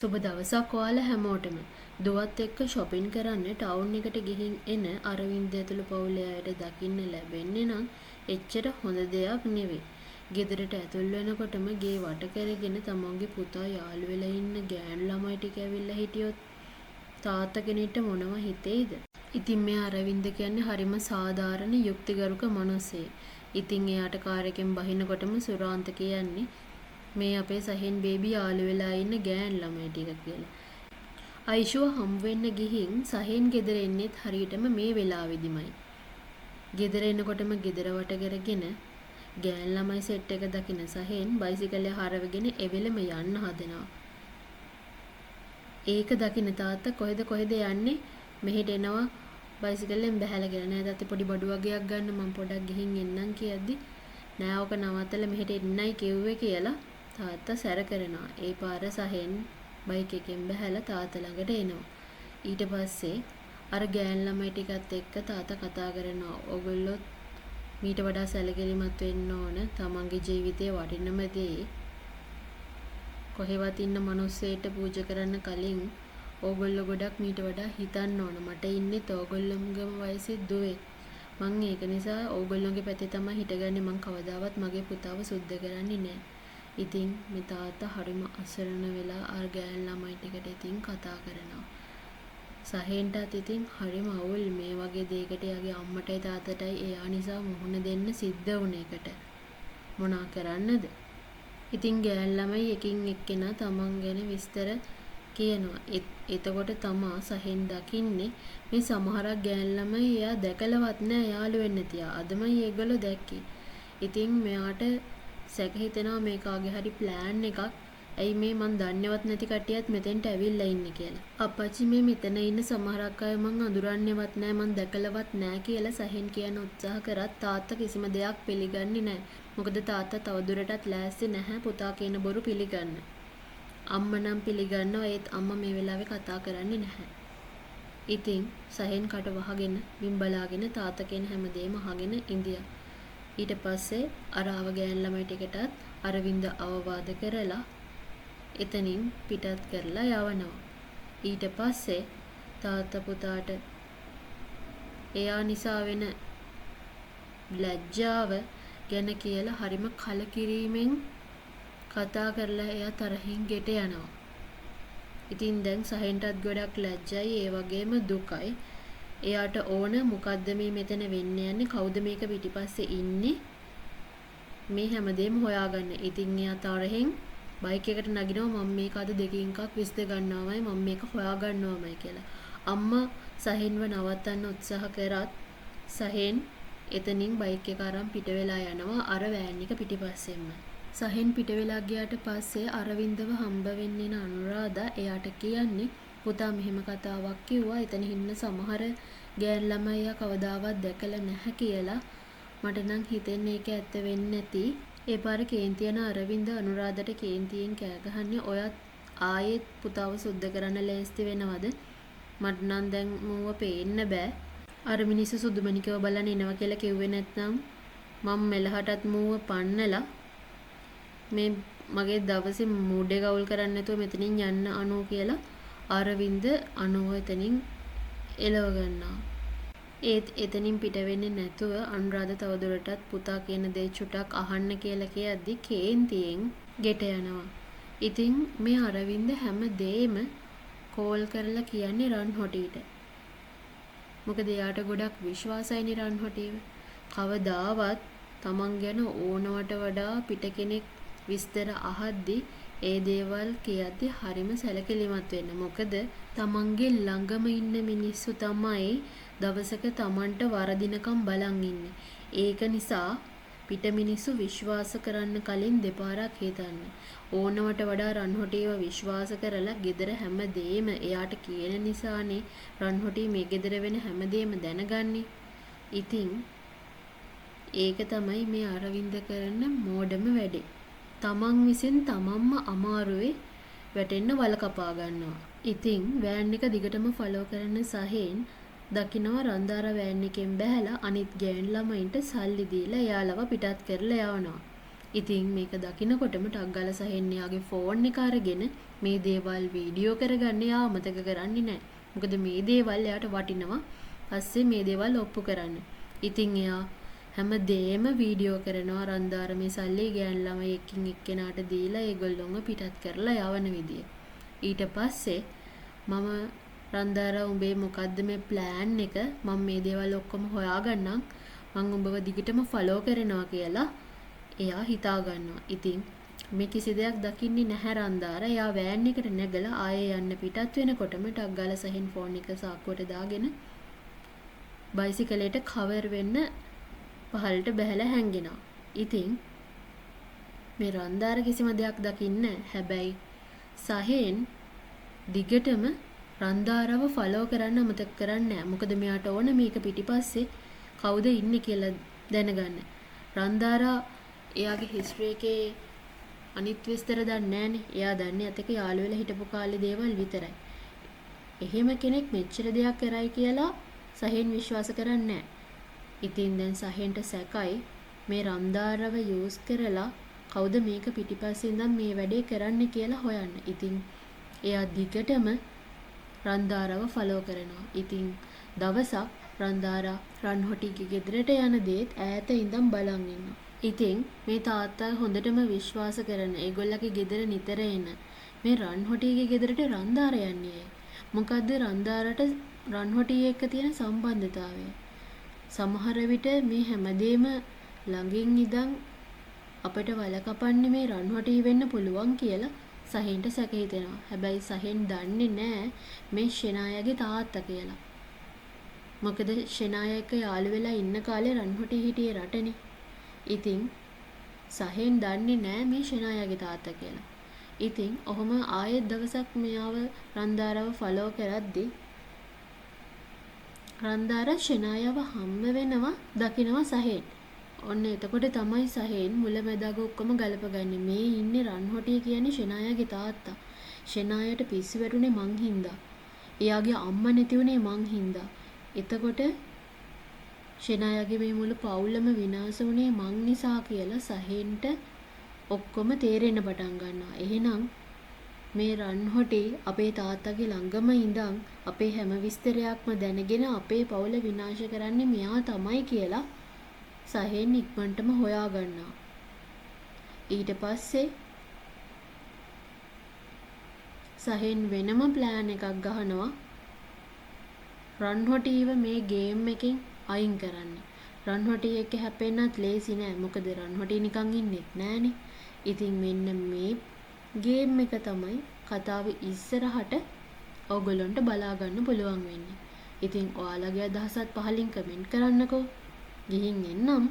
සුබ දවසක් ඔයාලා හැමෝටම. දුවත් එක්ක shopping කරන්න ටවුන් එකට ගිහින් එන අරවින්ද ඇතුළු පවුලේ අයට දකින්න ලැබෙන්නේ නම් එච්චර හොඳ දෙයක් නෙවෙයි. ගෙදරට ඇතුල් වෙනකොටම ගේ වට කරගෙන තමන්ගේ පුතා යාළු වෙලා ඉන්න ගෑනු ළමයි ටික ඇවිල්ලා හිටියොත් තාත්තා කෙනෙක්ට මොනව හිතෙයිද? ඉතින් මේ අරවින්ද කියන්නේ හරිම සාධාරණ යුක්තිගරුක මිනිහෙක්. ඉතින් එයාට කාර් එකෙන් බහිනකොටම සුරාන්ත කියන්නේ මේ අපේ සහෙන් බේබි යාළු වෙලා ඉන්න ගෑන් ළමයි ටික කියලා. අයිෂුව හම් වෙන්න ගිහින් සහෙන් ගෙදර එන්නෙත් හරියටම මේ වෙලාවෙදිමයි. ගෙදර එනකොටම ගෙදර වට කරගෙන ගෑන් ළමයි සෙට් එක දකින සහෙන් බයිසිකලේ හරවගෙන එවෙලම යන්න හදනවා. ඒක දකින තාත්තා කොහෙද යන්නේ? මෙහෙට එනවා බයිසිකලෙන් බැහැලා කියලා. නෑ තාත්තේ පොඩි බඩු වගේක් ගන්න මම පොඩක් ගිහින් එන්නම් කියද්දි නෑ ඔක නවත්තලා මෙහෙට එන්නයි කිව්වේ කියලා තාත්තා සැර කරනවා. ඒ පාර සහෙන් බයික් එකෙන් බැහැලා තාත්තා ළඟට එනවා. ඊට පස්සේ අර ගෑන් ළමයි ටිකත් එක්ක තාත්තා කතා කරනවා. ඔයගොල්ලෝ මීට වඩා සැලකිලිමත් වෙන්න ඕන. තමන්ගේ ජීවිතයේ වටිනම දේ කොහෙවත් ඉන්න මිනිස්සෙට පූජා කරන්න කලින් ඕගොල්ලෝ ගොඩක් මීට වඩා හිතන්න ඕන. මට ඉන්නෙත් ඕගොල්ලෝගේම වයසේ දුවේ. මං ඒක නිසා ඕගොල්ලෝගේ පැත්තේ තමයි හිටගන්නේ. මං කවදාවත් මගේ පුතාව සුද්ධ කරන්නේ නෑ. ඉතින් මේ තාත්තා හරිම අසරණ වෙලා අර ගෑන් ළමයි ටිකට ඉතින් කතා කරනවා. සහෙන්ටත් ඉතින් හරිම අවුල් මේ වගේ දෙයකට යාගේ අම්මටයි තාත්තටයි එයා නිසා මුහුණ දෙන්න සිද්ධ වුණ එකට. මොනා කරන්නද? ඉතින් ගෑන් ළමයි එකින් එක්කෙනා තමන් ගැන විස්තර කියනවා. එතකොට තමා සහෙන් දකින්නේ මේ සමහරක් ගෑන් ළමයි එයා දැකලවත් නෑ යාළු වෙන්න තියා. අදමයි ඒගොල්ලෝ දැක්කේ. ඉතින් මෙයාට සැක හිතෙනවා මේ කාගේ හරි ප්ලෑන් එකක්. ඇයි මේ මන් දන්නේවත් නැති කට්ටියත් මෙතෙන්ට ඇවිල්ලා ඉන්නේ කියලා. අප්පච්චි මේ මෙතන ඉන්න සමහරක් අය මං අඳුරන්නේවත් නෑ මං දැකලවත් නෑ කියලා සහෙන් කියන උත්සාහ කරත් තාත්තා කිසිම දෙයක් පිළිගන්නේ නෑ. මොකද තාත්තා තවදුරටත් ලෑස්ති නැහැ පුතා කියන බොරු පිළිගන්න. අම්මා නම් පිළිගන්නවා ඒත් අම්මා මේ වෙලාවේ කතා කරන්නේ නැහැ. ඉතින් සහෙන් කට වහගෙන බිම් බලාගෙන තාත්තා කියන හැමදේම අහගෙන ඉඳියා. ඊට පස්සේ අර ආව ගෑන් ළමයි ටිකටත් අරවින්ද අවවාද කරලා එතනින් පිටත් කරලා යවනවා. ඊට පස්සේ තාත්තා පුතාට එයා නිසා වෙන ලැජ්ජාව ගැන කියලා හරිම කලකිරීමෙන් කතා කරලා එයා තරහින් ගෙට යනවා. ඉතින් දැන් සහෙන්ටත් ගොඩක් ලැජ්ජයි ඒ වගේම දුකයි. එයාට ඕන මොකද්ද මේ මෙතන වෙන්න යන්නේ? කවුද මේක පිටිපස්සේ ඉන්නේ? මේ හැමදේම හොයාගන්න. ඉතින් එයා තරහෙන් බයික් එකට නගිනවා මම මේක අද දෙකකින් එකක් විශ්ද ගන්නවමයි මම මේක හොයාගන්නවමයි කියලා. අම්මා සහෙන්ව නවත්තන්න උත්සාහ කරත් සහෙන් එතනින් බයික් එක අරන් පිට වෙලා යනවා අර වෑන් එක පිටිපස්සෙන්ම. සහෙන් පිට වෙලා ගියාට පස්සේ අරවින්දව හම්බ වෙන්න එන අනුරාධා එයාට කියන්නේ පුතා මෙහෙම කතාවක් කිව්වා. එතන ඉන්න සමහර ගෑන් ළමයියා කවදාවත් දැකලා නැහැ කියලා. මට නම් හිතෙන්නේ ඒක ඇත්ත වෙන්නේ නැති. ඒ පාර කේන්ති යන අරවින්ද අනුරාධට කේන්තියෙන් කෑ ගහන්නේ ඔයත් ආයෙත් පුතාව සුද්ධ කරන්න ලෑස්ති වෙනවද? මට නම් දැන් මූව පේන්න බෑ. අර මිනිස්සු සුදුමනිකව බලන්න එනවා කියලා කිව්වේ නැත්නම් මම මෙලහටත් මූව පන්නලා මේ මගේ දවසේ මූඩ් එක අවුල් කරන්නේ නැතුව මෙතනින් යන්න අනෝ කියලා අරවින්ද අනුව එතනින් එලව ගන්නවා. ඒත් එතනින් පිට වෙන්නේ නැතුව අනුරාධ තවදුරටත් පුතා කියන දේ චුටක් අහන්න කියලා කියද්දි කේන්තියෙන් ගෙට යනවා. ඉතින් මේ අරවින්ද හැම දෙෙම කෝල් කරලා කියන්නේ රන්හොටිට. මොකද එයාට ගොඩක් විශ්වාසයිනේ රන්හොටිව. කවදාවත් තමන් ගැන ඕනවට වඩා පිට කෙනෙක් විස්තර අහද්දි ඒ දේවල් කියද්දි හරිම සැලකිලිමත් වෙන්න. මොකද තමන්ගේ ළඟම ඉන්න මිනිස්සු තමයි දවසක තමන්ට වරදිනකම් බලන් ඉන්නේ. ඒක නිසා පිට මිනිස්සු විශ්වාස කරන්න කලින් දෙපාරක් හිතන්න. ඕනවට වඩා රන්හොටිව විශ්වාස කරලා ගෙදර හැමදේම එයාට කියන නිසානේ රන්හොටි මේ ගෙදර වෙන හැමදේම දැනගන්නේ. ඉතින් ඒක තමයි මේ අරවින්ද කරන මෝඩම වැඩේ. තමන් විසින් තමන්ම අමාරුවේ වැටෙන්න වල කපා ගන්නවා. ඉතින් වෑන් එක දිගටම ෆලෝ කරන සහෙන් දකින්නවා රන්දාර වෑන් එකෙන් බැහැලා අනිත් ගෑන් ළමයින්ට සල්ලි දීලා එයාලව පිටත් කරලා යවනවා. ඉතින් මේක දකිනකොටම ටක් ගාලා සහෙන් එයාගේ ෆෝන් එක අරගෙන මේ දේවල් වීඩියෝ කරගන්න එයා අමතක කරන්නේ නැහැ. මොකද මේ දේවල් එයාට වටිනවා. පස්සේ මේ දේවල් ඔප්පු කරන්න. ඉතින් එයා හැම දෙයක්ම වීඩියෝ කරනවා රන්දාර මේ සල්ලි ගෑන් ළමයි එක්කින් එක්කෙනාට දීලා ඒගොල්ලොන්ව පිටත් කරලා යවන විදිය. ඊට පස්සේ මම රන්දාර උඹේ මොකද්ද මේ ප්ලෑන් එක? මම මේ දේවල් ඔක්කොම හොයාගන්නම්. මම උඹව දිගටම ෆලෝ කරනවා කියලා එයා හිතා ගන්නවා. ඉතින් මේ කිසි දෙයක් දකින්නේ නැහැ රන්දාර. එයා වෑන් එකට නැගලා ආයේ යන්න පිටත් වෙනකොටම ටක් ගාලා සහින් ෆෝන් එක සාක්කුවට දාගෙන බයිසිකලයට කවර් වෙන්න පහළට බැහැලා හැංගෙනවා. ඉතින් මේ රන්දාර කිසිම දෙයක් දකින්නේ නැහැ. හැබැයි සහෙන් දිගටම රන්දාරව ෆලෝ කරන්න අමතක කරන්නේ නැහැ. මොකද මෙයාට ඕන මේක පිටිපස්සේ කවුද ඉන්නේ කියලා දැනගන්න. රන්දාරා එයාගේ හිස්ටරි එකේ අනිත් විස්තර දන්නේ නැහනේ. එයා දන්නේ අතක යාළු වෙලා හිටපු කාලේ දේවල් විතරයි. එහෙම කෙනෙක් මෙච්චර දෙයක් කරයි කියලා සහෙන් විශ්වාස කරන්නේ නැහැ. ඉතින් දැන් සහෙන්ට සැකයි මේ රන්දාරව යූස් කරලා කවුද මේක පිටිපස්සේ ඉඳන් මේ වැඩේ කරන්නේ කියලා හොයන්න. ඉතින් එයා දිගටම රන්දාරව ෆලෝ කරනවා. ඉතින් දවසක් රන්දාරා රන්හොටිගේ ගෙදරට යන දේත් ඈත ඉඳන් බලන් ඉන්නවා. ඉතින් මේ තාත්තා හොඳටම විශ්වාස කරන ඒගොල්ලගේ ගෙදර නිතර එන මේ රන්හොටිගේ ගෙදරට රන්දාර යන්නේ. මොකද්ද රන්දාරට රන්හොටිය එක්ක තියෙන සම්බන්ධතාවය? සමහර විට මේ හැමදේම ළඟින් ඉඳන් අපිට වල කපන්නේ මේ රන්හොටිය වෙන්න පුළුවන් කියලා සහෙන්ට සැක හිතෙනවා. හැබැයි සහෙන් දන්නේ නැහැ මේ ෂෙනායගේ තාත්තා කියලා. මොකද ෂෙනාය එක්ක යාළු වෙලා ඉන්න කාලේ රන්හොටිය හිටියේ රටනේ. ඉතින් සහෙන් දන්නේ නැහැ මේ ෂෙනායගේ තාත්තා කියලා. ඉතින් ඔහොම ආයෙත් දවසක් මෙයාව රන්දාරව ෆලෝ කරද්දී රන්දාර ෂෙනායව හම්බ වෙනවා දකිනවා සහෙන්. ඔන්න එතකොට තමයි සහෙන් මුලැමැදාග ඔක්කොම ගලපගන්නේ. මේ ඉන්නේ රන්හොටිය කියන්නේ ෂෙනායගේ තාත්තා. ෂෙනායට පිස්සු වැටුනේ මං හින්දා. එයාගේ අම්මා නැති උනේ මං හින්දා. එතකොට ෂෙනායගේ මේ මුළු පවුලම විනාශ වුණේ මං නිසා කියලා සහෙන්ට ඔක්කොම තේරෙන්න පටන් ගන්නවා. එහෙනම් මේ රන්හොටි අපේ තාත්තගේ ළඟම ඉඳන් අපේ හැම විස්තරයක්ම දැනගෙන අපේ පවුල විනාශ කරන්නේ මෙයා තමයි කියලා සහෙන් ඉක්මනටම හොයා ගන්නවා. ඊට පස්සේ සහෙන් වෙනම ප්ලෑන් එකක් ගහනවා රන්හොටිව මේ ගේම් එකෙන් අයින් කරන්න. රන්හොටි එක්ක හැපෙන්නත් ලේසි නෑ. මොකද රන්හොටි නිකන් ඉන්නෙත් නෑනේ. ඉතින් මෙන්න මේ ගේම් එක තමයි කතාව ඉස්සරහට ඔයගොල්ලන්ට බලා ගන්න පුළුවන් වෙන්නේ. ඉතින් ඔයාලගේ අදහසත් පහලින් කමෙන්ට් කරන්නකෝ. ගිහින් එන්නම්.